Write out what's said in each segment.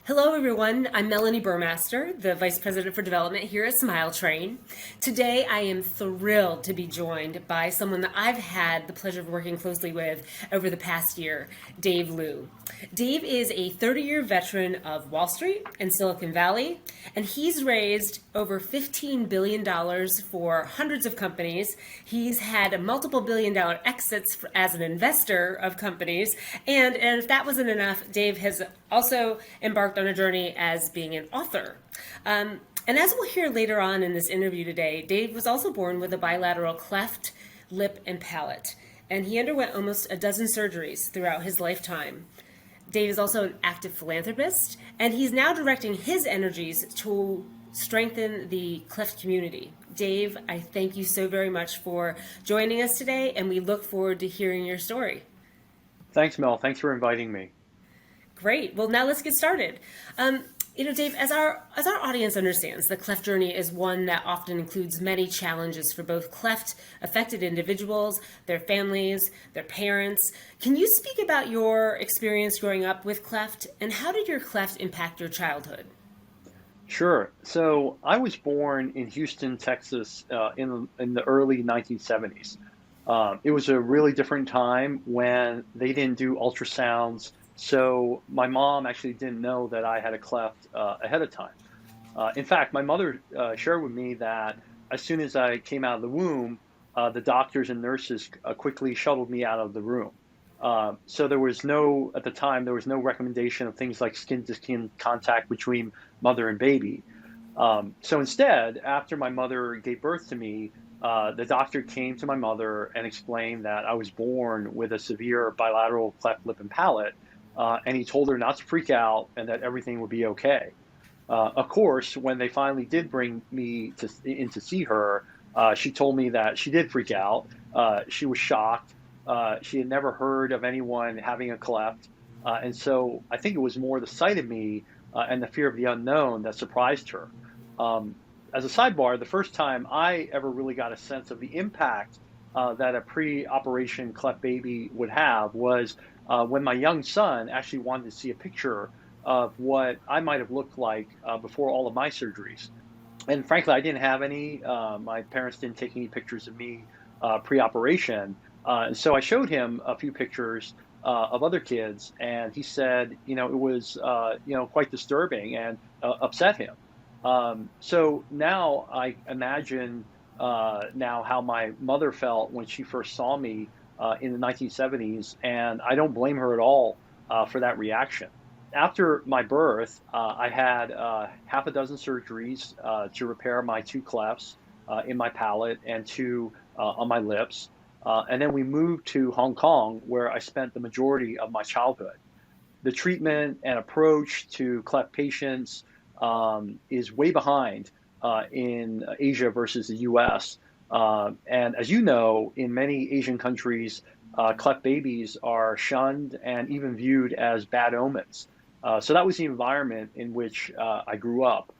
Hello, everyone. I'm Melanie Burmaster, the Vice President for Development here at Smile Train. Today, I am thrilled to be joined by someone that I've had the pleasure of working closely with over the past year, Dave Liu. Dave is a 30-year veteran of Wall Street and Silicon Valley, and he's raised over $15 billion for hundreds of companies. He's had multiple billion-dollar exits as an investor of companies, and if that wasn't enough, Dave has also embarked on a journey as being an author. And as we'll hear later on in this interview today, Dave was also born with a bilateral cleft lip and palate, and he underwent almost a dozen surgeries throughout his lifetime. Dave is also an active philanthropist, and he's now directing his energies to strengthen the cleft community. Dave, I thank you so very much for joining us today, and we look forward to hearing your story. Thanks, Mel. Thanks for inviting me. Great. Well, now let's get started. Dave, as our audience understands, the cleft journey is one that often includes many challenges for both cleft affected individuals, their families, their parents. Can you speak about your experience growing up with cleft, and how did your cleft impact your childhood? Sure. So I was born in Houston, Texas, in the early 1970s. It was a really different time when they didn't do ultrasounds. So my mom actually didn't know that I had a cleft ahead of time. In fact, my mother shared with me that as soon as I came out of the womb, the doctors and nurses quickly shuttled me out of the room. So there was no, at the time, there was no recommendation of things like skin to skin contact between mother and baby. So instead, after my mother gave birth to me, the doctor came to my mother and explained that I was born with a severe bilateral cleft lip and palate, and he told her not to freak out and that everything would be okay. Of course, when they finally did bring me in to see her, she told me that she did freak out. She was shocked. She had never heard of anyone having a cleft. And so I think it was more the sight of me and the fear of the unknown that surprised her. Um, as a sidebar, the first time I ever really got a sense of the impact that a pre-operation cleft baby would have was when my young son actually wanted to see a picture of what I might have looked like before all of my surgeries. And frankly, I didn't have any. My parents didn't take any pictures of me pre-operation. And so I showed him a few pictures of other kids, and he said, it was, quite disturbing and upset him. So now I imagine now how my mother felt when she first saw me in the 1970s, and I don't blame her at all for that reaction. After my birth, I had half a dozen surgeries to repair my two clefts in my palate and two on my lips. And then we moved to Hong Kong, where I spent the majority of my childhood. The treatment and approach to cleft patients is way behind in Asia versus the US. And as you know, in many Asian countries, cleft babies are shunned and even viewed as bad omens. So that was the environment in which I grew up.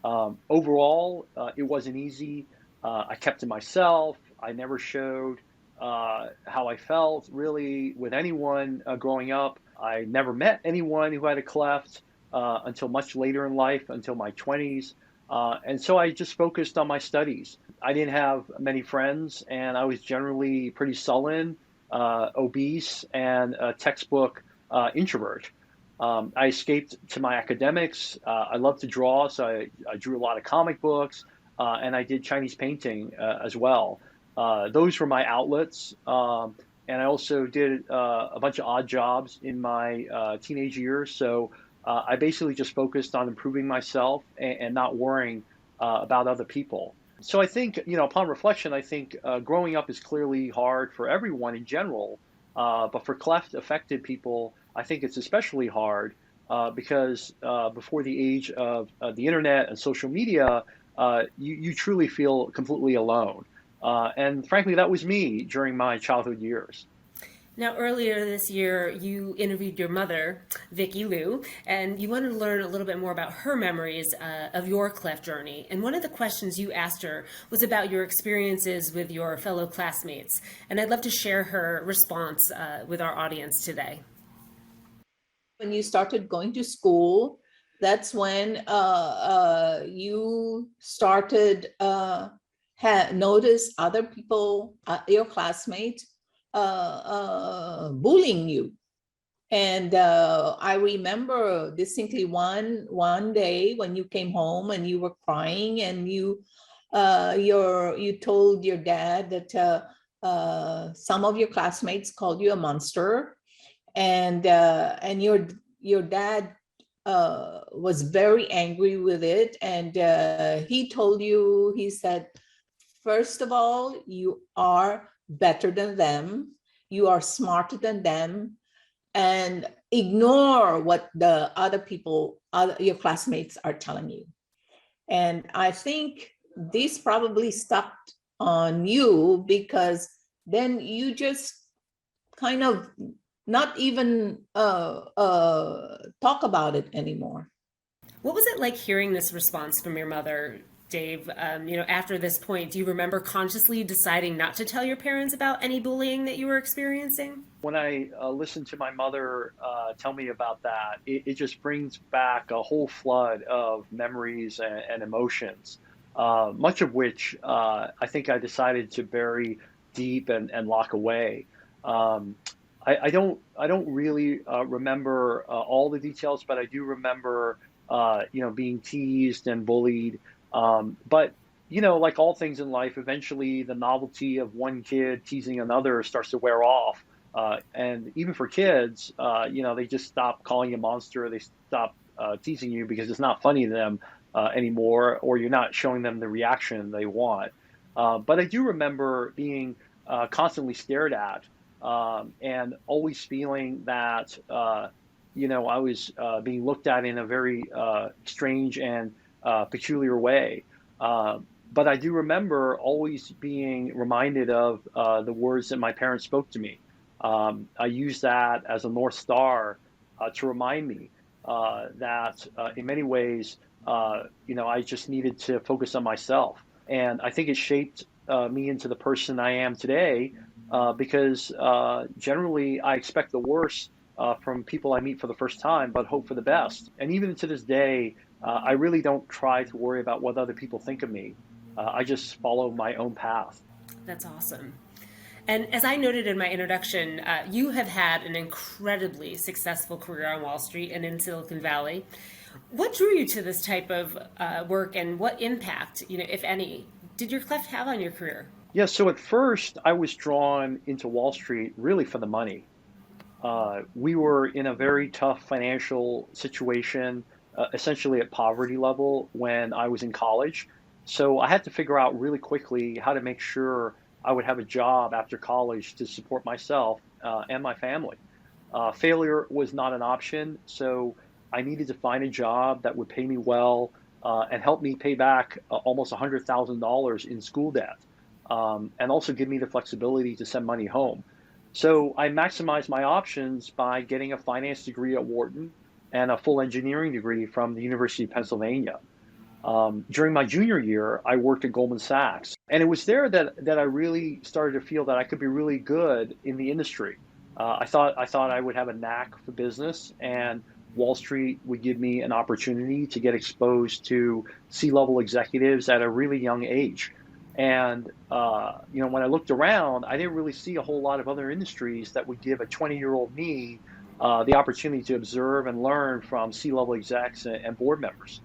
Overall, it wasn't easy. I kept to myself. I never showed how I felt really with anyone growing up. I never met anyone who had a cleft until much later in life, until my 20s. And so I just focused on my studies. I didn't have many friends, and I was generally pretty sullen, obese, and a textbook introvert. I escaped to my academics. I love to draw, so I drew a lot of comic books, and I did Chinese painting as well. Those were my outlets. And I also did a bunch of odd jobs in my teenage years. So I basically just focused on improving myself and not worrying about other people. So I think, upon reflection, I think growing up is clearly hard for everyone in general. But for cleft affected people, I think it's especially hard because before the age of the internet and social media, you truly feel completely alone. And frankly, that was me during my childhood years. Now, earlier this year, you interviewed your mother, Vicky Liu, and you wanted to learn a little bit more about her memories of your cleft journey. And one of the questions you asked her was about your experiences with your fellow classmates. And I'd love to share her response with our audience today. When you started going to school, that's when you started notice other people, your classmates, bullying you. And I remember distinctly one day when you came home and you were crying, and you told your dad that some of your classmates called you a monster, and your dad was very angry with it, and he told you, he said, first of all, you are better than them, you are smarter than them, and ignore what the other people, your classmates are telling you. And I think this probably stuck on you, because then you just kind of not even talk about it anymore. What was it like hearing this response from your mother, Dave? After this point, do you remember consciously deciding not to tell your parents about any bullying that you were experiencing? When I listen to my mother tell me about that, it just brings back a whole flood of memories and emotions, much of which I think I decided to bury deep and lock away. Um, I don't really remember all the details, but I do remember being teased and bullied. But like all things in life, eventually the novelty of one kid teasing another starts to wear off. And even for kids, they just stop calling you a monster. They stop teasing you because it's not funny to them anymore, or you're not showing them the reaction they want. But I do remember being constantly stared at, and always feeling that, I was being looked at in a very strange and peculiar way. But I do remember always being reminded of the words that my parents spoke to me. I use that as a North Star to remind me that in many ways, I just needed to focus on myself. And I think it shaped me into the person I am today, because generally I expect the worst from people I meet for the first time, but hope for the best. And even to this day, I really don't try to worry about what other people think of me. I just follow my own path. That's awesome. And as I noted in my introduction, you have had an incredibly successful career on Wall Street and in Silicon Valley. What drew you to this type of work, and what impact, if any, did your Cleft have on your career? Yeah, so at first I was drawn into Wall Street really for the money. We were in a very tough financial situation, essentially at poverty level when I was in college. So I had to figure out really quickly how to make sure I would have a job after college to support myself and my family. Failure was not an option, so I needed to find a job that would pay me well and help me pay back almost $100,000 in school debt, and also give me the flexibility to send money home. So I maximized my options by getting a finance degree at Wharton and a full engineering degree from the University of Pennsylvania. During my junior year, I worked at Goldman Sachs, and it was there that I really started to feel that I could be really good in the industry. I thought I would have a knack for business, and Wall Street would give me an opportunity to get exposed to C-level executives at a really young age. And when I looked around, I didn't really see a whole lot of other industries that would give a 20-year-old me the opportunity to observe and learn from C-level execs and board members.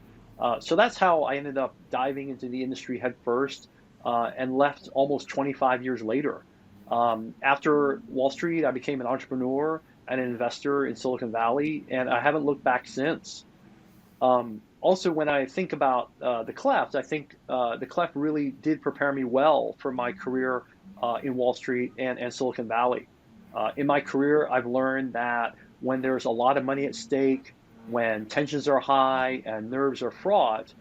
So that's how I ended up diving into the industry head first, and left almost 25 years later. After Wall Street, I became an entrepreneur and an investor in Silicon Valley, and I haven't looked back since. Also, when I think about the Cleft, I think the Cleft really did prepare me well for my career in Wall Street and Silicon Valley. In my career, I've learned that when there's a lot of money at stake, when tensions are high and nerves are fraught,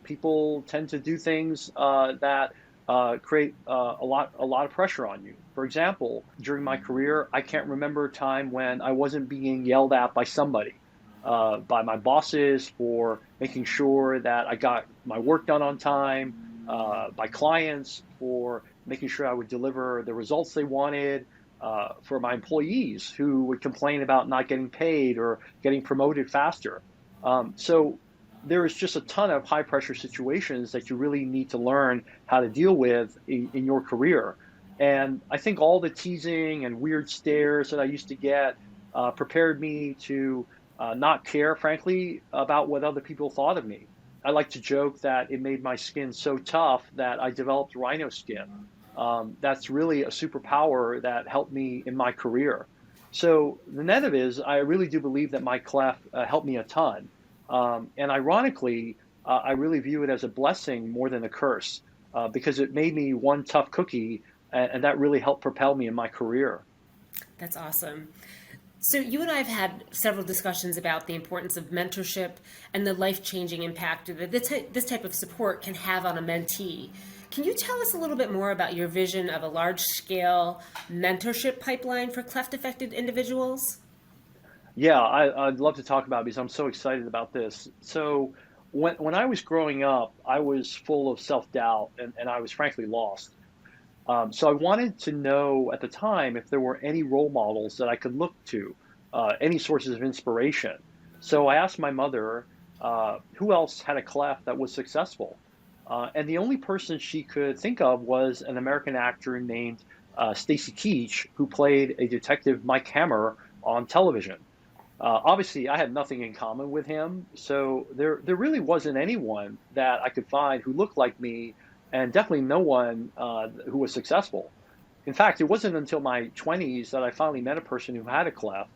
people tend to do things that create a lot of pressure on you. For example, during my career, I can't remember a time when I wasn't being yelled at by somebody, by my bosses for making sure that I got my work done on time, by clients for making sure I would deliver the results they wanted, for my employees who would complain about not getting paid or getting promoted faster. So there is just a ton of high pressure situations that you really need to learn how to deal with in your career. And I think all the teasing and weird stares that I used to get prepared me to not care, frankly, about what other people thought of me. I like to joke that it made my skin so tough that I developed rhino skin. That's really a superpower that helped me in my career. So the net of it is, I really do believe that my clef helped me a ton. And ironically, I really view it as a blessing more than a curse because it made me one tough cookie, and that really helped propel me in my career. That's awesome. So, you and I have had several discussions about the importance of mentorship and the life changing impact that this type of support can have on a mentee. Can you tell us a little bit more about your vision of a large scale mentorship pipeline for cleft affected individuals? Yeah, I'd love to talk about it because I'm so excited about this. So, when I was growing up, I was full of self doubt and I was frankly lost. So I wanted to know at the time if there were any role models that I could look to, any sources of inspiration. So I asked my mother who else had a clef that was successful. And the only person she could think of was an American actor named Stacy Keach, who played a detective Mike Hammer on television. Obviously, I had nothing in common with him, so there really wasn't anyone that I could find who looked like me, and definitely no one who was successful. In fact, it wasn't until my 20s that I finally met a person who had a cleft,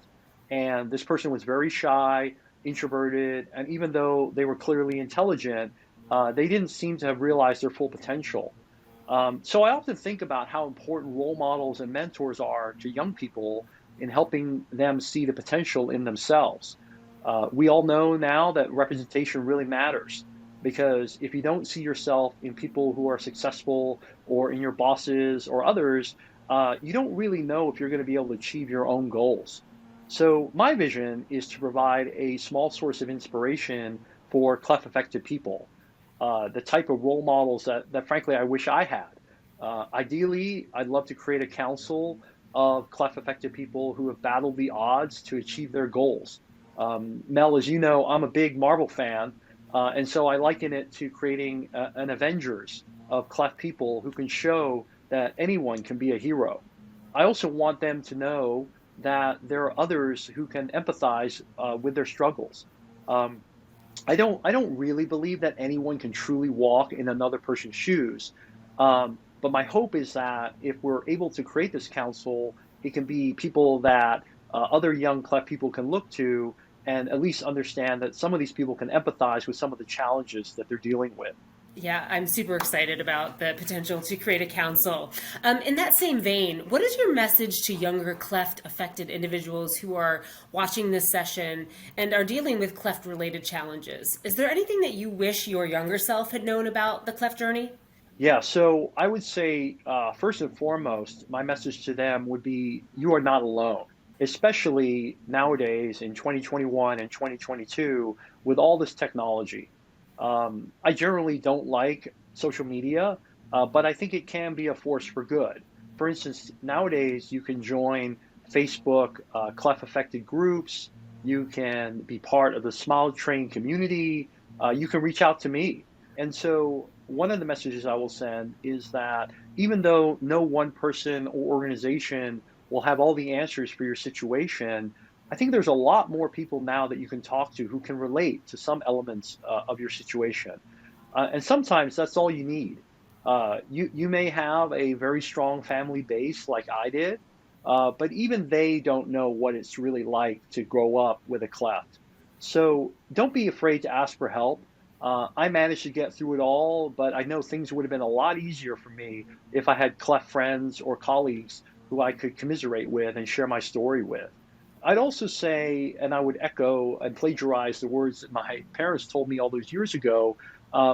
and this person was very shy, introverted, and even though they were clearly intelligent, they didn't seem to have realized their full potential. So I often think about how important role models and mentors are to young people in helping them see the potential in themselves. We all know now that representation really matters because if you don't see yourself in people who are successful or in your bosses or others, you don't really know if you're going to be able to achieve your own goals. So my vision is to provide a small source of inspiration for cleft affected people, the type of role models that frankly I wish I had. Ideally, I'd love to create a council of cleft affected people who have battled the odds to achieve their goals. Mel, as you know, I'm a big Marvel fan, and so I liken it to creating an Avengers of cleft people who can show that anyone can be a hero. I also want them to know that there are others who can empathize with their struggles. Um, I don't really believe that anyone can truly walk in another person's shoes. But my hope is that if we're able to create this council, it can be people that other young cleft people can look to and at least understand that some of these people can empathize with some of the challenges that they're dealing with. Yeah, I'm super excited about the potential to create a council. In that same vein, what is your message to younger cleft affected individuals who are watching this session and are dealing with cleft related challenges? Is there anything that you wish your younger self had known about the cleft journey? Yeah, so I would say, first and foremost, my message to them would be you are not alone, especially nowadays in 2021 and 2022 with all this technology. I generally don't like social media, but I think it can be a force for good. For instance, nowadays you can join Facebook clef affected groups, you can be part of the Smile Train community, you can reach out to me. And so, one of the messages I will send is that even though no one person or organization will have all the answers for your situation, I think there's a lot more people now that you can talk to who can relate to some elements of your situation. And sometimes that's all you need. You may have a very strong family base like I did, but even they don't know what it's really like to grow up with a cleft. So don't be afraid to ask for help. I managed to get through it all, but I know things would have been a lot easier for me if I had cleft friends or colleagues who I could commiserate with and share my story with. I'd also say, and I would echo and plagiarize the words that my parents told me all those years ago,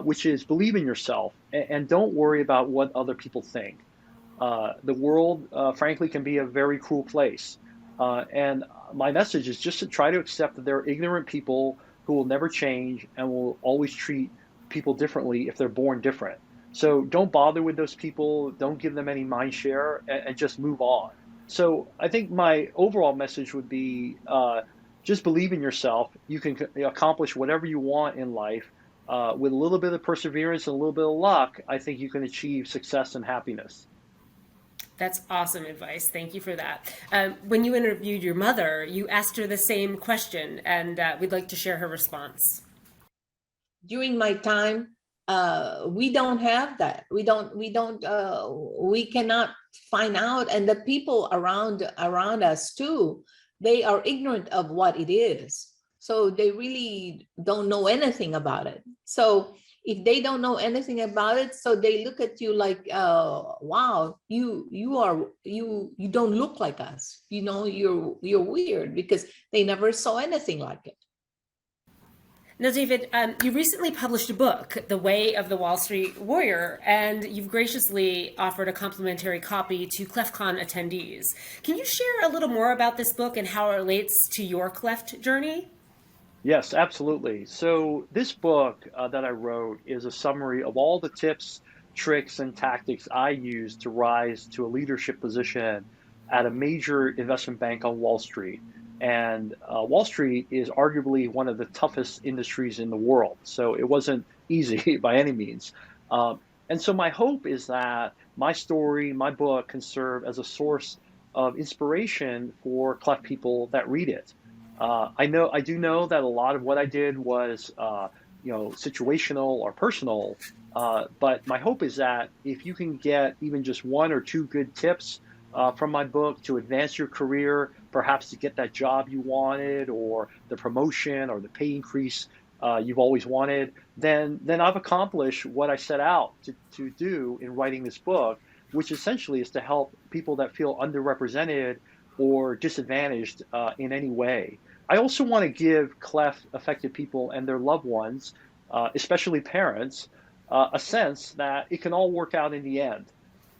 which is believe in yourself and don't worry about what other people think. The world, frankly, can be a very cruel place. And my message is just to try to accept that there are ignorant people who will never change and will always treat people differently if they're born different. So don't bother with those people, don't give them any mind share, and just move on. So I think my overall message would be just believe in yourself. You can accomplish whatever you want in life. With a little bit of perseverance and a little bit of luck, I think you can achieve success and happiness. That's awesome advice. Thank you for that. When you interviewed your mother, you asked her the same question, and we'd like to share her response. During my time, we don't have that. We cannot find out. And the people around us too, they are ignorant of what it is. So they really don't know anything about it. So if they don't know anything about it, so they look at you like, wow, you don't look like us. You're weird, because they never saw anything like it. Now, David, you recently published a book, The Way of the Wall Street Warrior, and you've graciously offered a complimentary copy to CleftCon attendees. Can you share a little more about this book and how it relates to your Cleft journey? Yes, absolutely. So this book that I wrote is a summary of all the tips, tricks, and tactics I used to rise to a leadership position at a major investment bank on Wall Street. And Wall Street is arguably one of the toughest industries in the world. So it wasn't easy by any means. And so my hope is that my story, my book, can serve as a source of inspiration for Cleft people that read it. I do know that a lot of what I did was, situational or personal. But my hope is that if you can get even just one or two good tips from my book to advance your career, perhaps to get that job you wanted, or the promotion or the pay increase you've always wanted, then I've accomplished what I set out to do in writing this book, which essentially is to help people that feel underrepresented or disadvantaged in any way. I also want to give cleft affected people and their loved ones, especially parents, a sense that it can all work out in the end.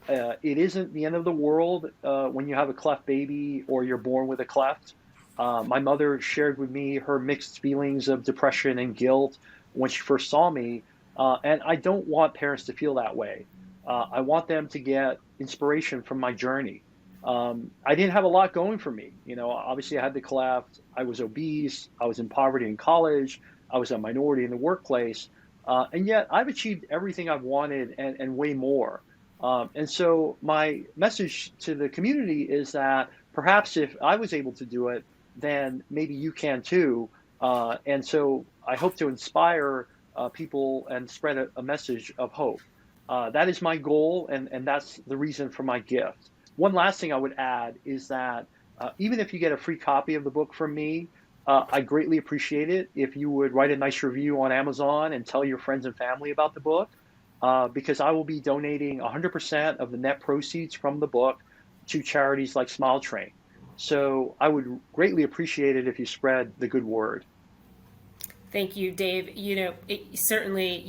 It isn't the end of the world when you have a cleft baby or you're born with a cleft. My mother shared with me her mixed feelings of depression and guilt when she first saw me, and I don't want parents to feel that way. I want them to get inspiration from my journey. I didn't have a lot going for me. Obviously, I had the cleft. I was obese. I was in poverty in college. I was a minority in the workplace. And yet, I've achieved everything I've wanted and way more. And so, my message to the community is that perhaps if I was able to do it, then maybe you can too. And so, I hope to inspire people and spread a message of hope. That is my goal, and that's the reason for my gift. One last thing I would add is that even if you get a free copy of the book from me, I greatly appreciate it if you would write a nice review on Amazon and tell your friends and family about the book, because I will be donating 100% of the net proceeds from the book to charities like Smile Train. So I would greatly appreciate it if you spread the good word. Thank you, Dave. Certainly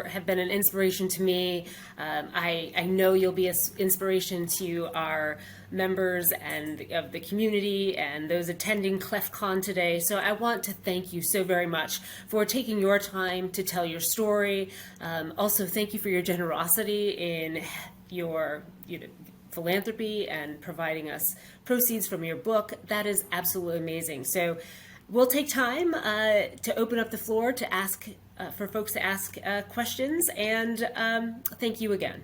have been an inspiration to me. I know you'll be an inspiration to our members and of the community and those attending CleftCon today. So I want to thank you so very much for taking your time to tell your story. Also, thank you for your generosity in your philanthropy and providing us proceeds from your book. That is absolutely amazing. So we'll take time to open up the floor to ask for folks to ask questions, and thank you again.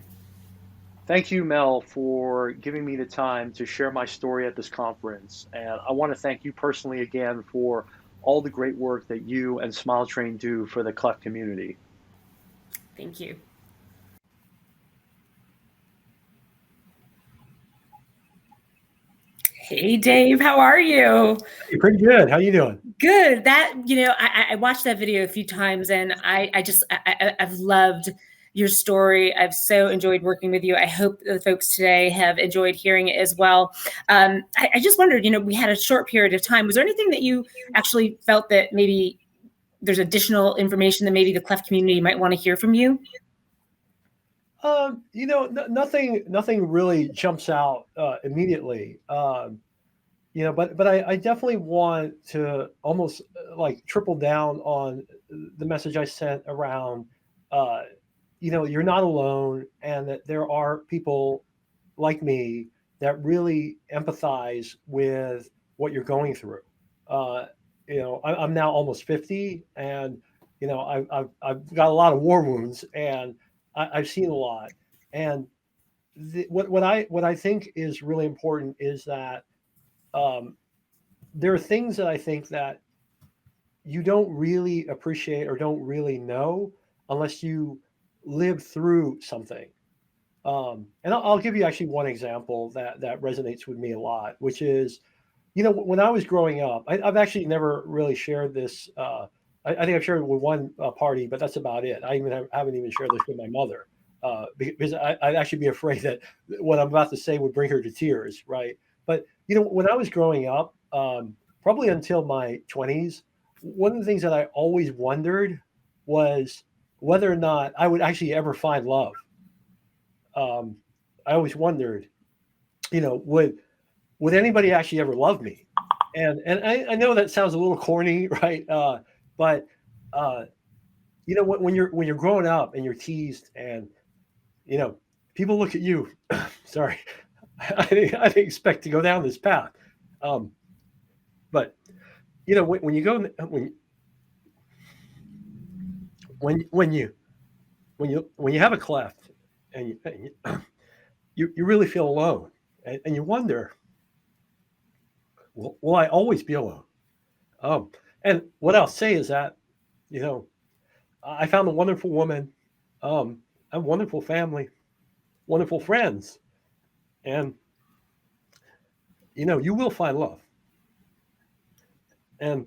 Thank you, Mel, for giving me the time to share my story at this conference. And I want to thank you personally again for all the great work that you and Smile Train do for the cleft community. Thank you. Hey, Dave, how are you? Hey, pretty good. How you doing? Good. I watched that video a few times, and I've loved your story. I've so enjoyed working with you. I hope the folks today have enjoyed hearing it as well. I just wondered, we had a short period of time. Was there anything that you actually felt that maybe there's additional information that maybe the cleft community might want to hear from you? Nothing really jumps out immediately. But I definitely want to almost like triple down on the message I sent around, you're not alone, and that there are people like me that really empathize with what you're going through. I'm now almost 50, and I've got a lot of war wounds, and I've seen a lot. And what I think is really important is that um, there are things that I think that you don't really appreciate or don't really know unless you live through something. And I'll give you actually one example that resonates with me a lot, which is, when I was growing up, I've actually never really shared this. I think I've shared it with one party, but that's about it. I haven't even shared this with my mother, because I'd actually be afraid that what I'm about to say would bring her to tears, right? But when I was growing up, probably until my 20s, one of the things that I always wondered was whether or not I would actually ever find love. um, I always wondered, would anybody actually ever love me? And I know that sounds a little corny, right? But uh, when you're growing up and you're teased, and you know people look at you. Sorry, I didn't expect to go down this path. Um, but when you go when you have a cleft, and you really feel alone, and you wonder, will I always be alone? And what I'll say is that, you know, I found a wonderful woman, um, a wonderful family, wonderful friends, and you will find love. And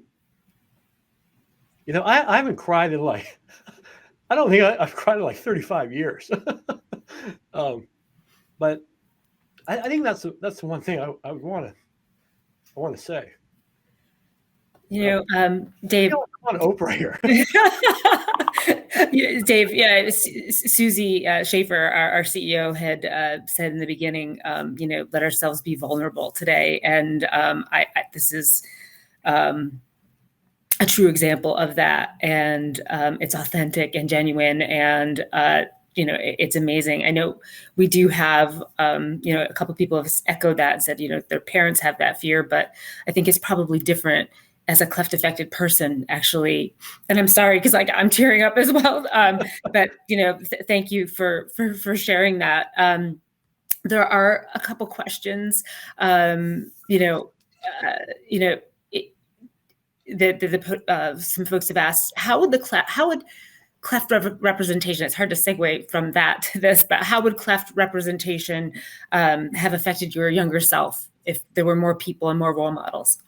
I haven't cried in like I don't think I've cried in like 35 years. um, but I think that's the one thing I would want to say. I Dave. feel like I'm on Oprah here. Dave, yeah, Susie Schaefer, our CEO, had said in the beginning, let ourselves be vulnerable today, and this is a true example of that, and it's authentic and genuine, and it's amazing. I know we do have, a couple of people have echoed that and said, their parents have that fear, but I think it's probably different as a cleft affected person, actually. And I'm sorry, because I'm tearing up as well. But thank you for sharing that. There are a couple questions, it, some folks have asked, how would cleft representation, it's hard to segue from that to this, but how would cleft representation have affected your younger self if there were more people and more role models?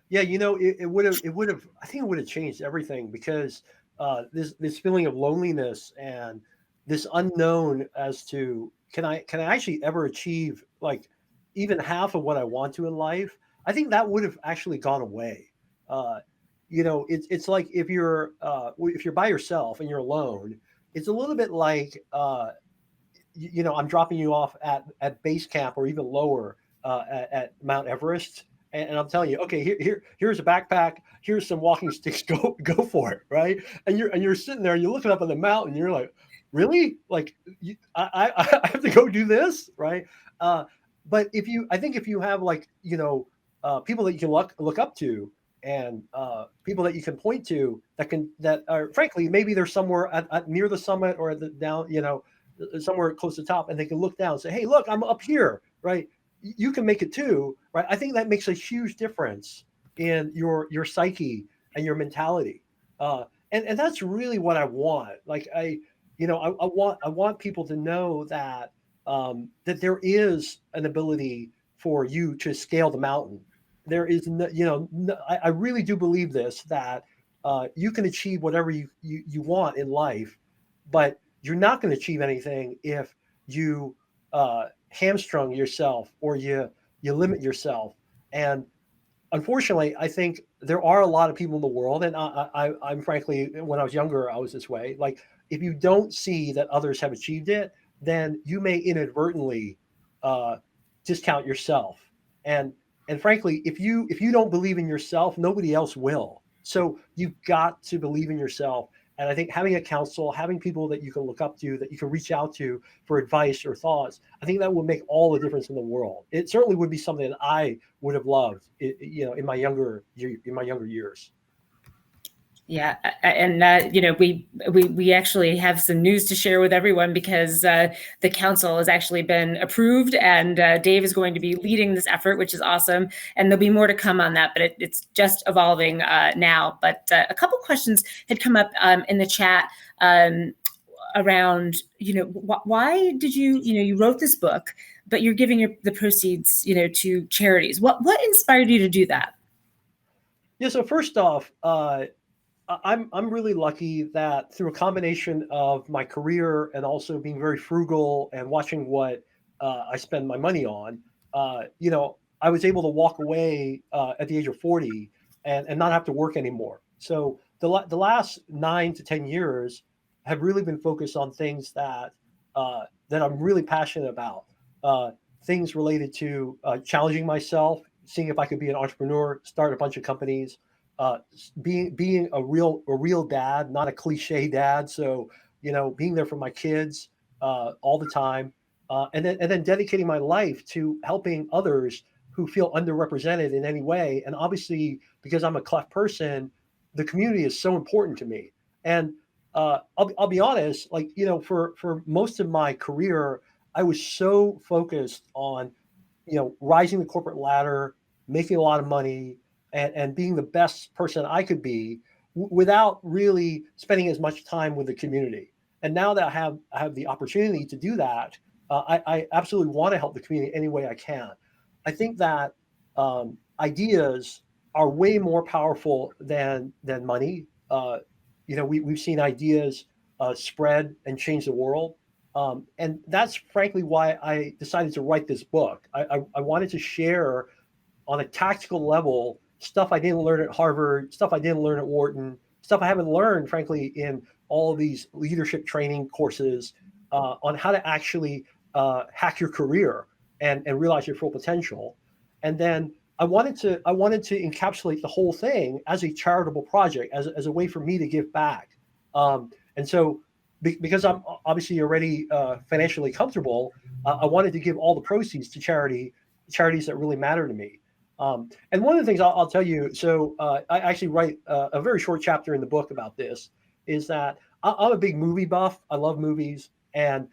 Yeah, it would have. I think it would have changed everything, because this feeling of loneliness and this unknown as to, can I actually ever achieve like even half of what I want to in life. I think that would have actually gone away. Uh, it's like if you're by yourself and you're alone, it's a little bit like, I'm dropping you off at base camp or even lower, at Mount Everest, and I'm telling you, okay, here's a backpack, here's some walking sticks, go for it, right? And you're sitting there and you're looking up at the mountain, and you're like, really, like, I have to go do this, right? Uh, but I think if you have, like, people that you can look up to, and people that you can point to, that are, frankly, maybe they're somewhere near the summit or at the down, somewhere close to the top, and they can look down and say, hey, look, I'm up here, right? You can make it too, right? I think that makes a huge difference in your psyche and your mentality. And that's really what I want. Like, I want people to know that, that there is an ability for you to scale the mountain. There is no, no, I really do believe this, that you can achieve whatever you want in life, but you're not going to achieve anything if you hamstrung yourself, or you limit yourself. And unfortunately, I think there are a lot of people in the world, and I'm frankly, when I was younger, I was this way. Like, if you don't see that others have achieved it, then you may inadvertently uh, discount yourself. And frankly, if you don't believe in yourself, nobody else will. So you've got to believe in yourself. And I think having a council, having people that you can look up to, that you can reach out to for advice or thoughts, I think that would make all the difference in the world. It certainly would be something that I would have loved, in my younger years. Yeah, and we actually have some news to share with everyone because the council has actually been approved, and Dave is going to be leading this effort, which is awesome. And there'll be more to come on that, but it's just evolving now. But a couple questions had come up in the chat around, why did you wrote this book, but you're giving the proceeds, to charities. What inspired you to do that? Yeah. So first off, I'm really lucky that through a combination of my career and also being very frugal and watching what I spend my money on, I was able to walk away at the age of 40 and not have to work anymore. So the last 9 to 10 years have really been focused on things that I'm really passionate about. Things related to challenging myself, seeing if I could be an entrepreneur, start a bunch of companies, being a real dad, not a cliche dad. So being there for my kids all the time, and then dedicating my life to helping others who feel underrepresented in any way. And obviously, because I'm a Cleft person, the community is so important to me. And I'll be honest, like for most of my career, I was so focused on rising the corporate ladder, making a lot of money, and being the best person I could be without really spending as much time with the community. And now that I have the opportunity to do that, I absolutely want to help the community any way I can. I think that ideas are way more powerful than money. We've seen ideas spread and change the world. And that's frankly why I decided to write this book. I wanted to share on a tactical level stuff I didn't learn at Harvard, stuff I didn't learn at Wharton, stuff I haven't learned, frankly, in all of these leadership training courses on how to actually hack your career and realize your full potential. And then I wanted to encapsulate the whole thing as a charitable project, as a way for me to give back. And so because I'm obviously already financially comfortable, I wanted to give all the proceeds to charities that really matter to me. And one of the things I'll tell you, so I actually write a very short chapter in the book about this, is that I'm a big movie buff. I love movies. And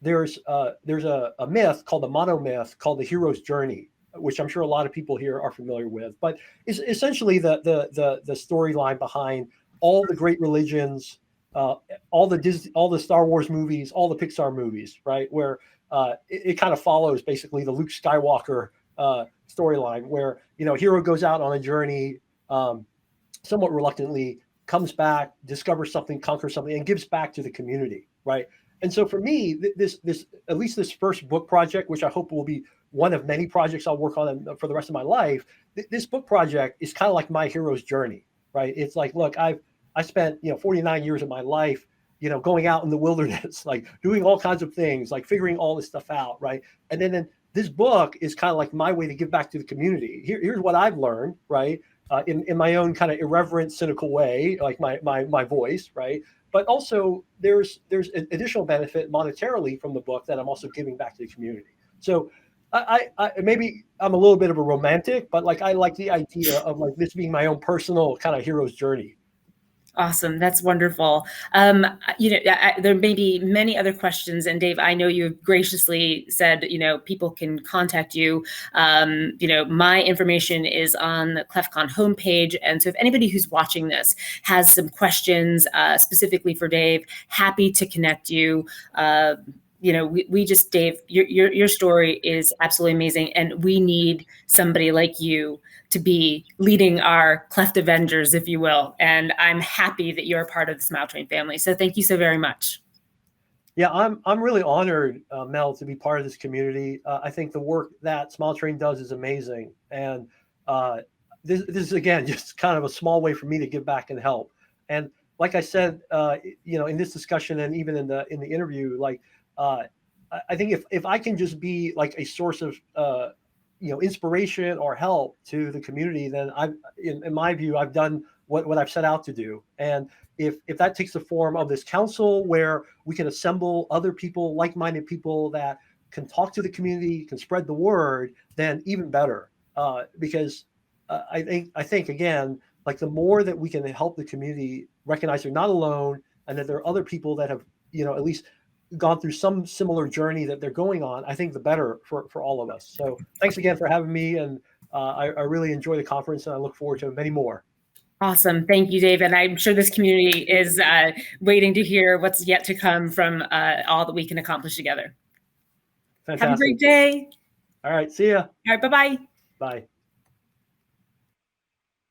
there's a myth called the monomyth called the hero's journey, which I'm sure a lot of people here are familiar with. But it's essentially the storyline behind all the great religions, all the Star Wars movies, all the Pixar movies, right? Where it kind of follows basically the Luke Skywalker storyline, where hero goes out on a journey, somewhat reluctantly, comes back, discovers something, conquers something, and gives back to the community, right? And so for me, this at least this first book project, which I hope will be one of many projects I'll work on for the rest of my life, this book project is kind of like my hero's journey, right? It's like, look, I spent 49 years of my life going out in the wilderness, like doing all kinds of things, like figuring all this stuff out, right? And then this book is kind of like my way to give back to the community. Here's what I've learned, right? In my own kind of irreverent, cynical way, like my voice, right? But also there's additional benefit monetarily from the book that I'm also giving back to the community. So I maybe I'm a little bit of a romantic, but like I like the idea of like this being my own personal kind of hero's journey. Awesome. That's wonderful. There may be many other questions, and Dave, I know you've graciously said, people can contact you. My information is on the CleftCon homepage. And so if anybody who's watching this has some questions specifically for Dave, happy to connect you. We just, Dave, your story is absolutely amazing. And we need somebody like you to be leading our Cleft Avengers, if you will. And I'm happy that you're a part of the Smile Train family. So thank you so very much. Yeah, I'm really honored, Mel, to be part of this community. I think the work that Smile Train does is amazing. And this is, again, just kind of a small way for me to give back and help. And like I said, in this discussion and even in the interview, like, I think if I can just be like a source of inspiration or help to the community, then in my view, I've done what I've set out to do. And if that takes the form of this council where we can assemble other people, like-minded people that can talk to the community, can spread the word, then even better. Because I think again, like the more that we can help the community recognize they're not alone and that there are other people that have, at least gone through some similar journey that they're going on, I think the better for all of us. So thanks again for having me. And I really enjoy the conference and I look forward to many more. Awesome. Thank you, David. I'm sure this community is waiting to hear what's yet to come from all that we can accomplish together. Fantastic. Have a great day. All right. See ya. All right. Bye-bye. Bye.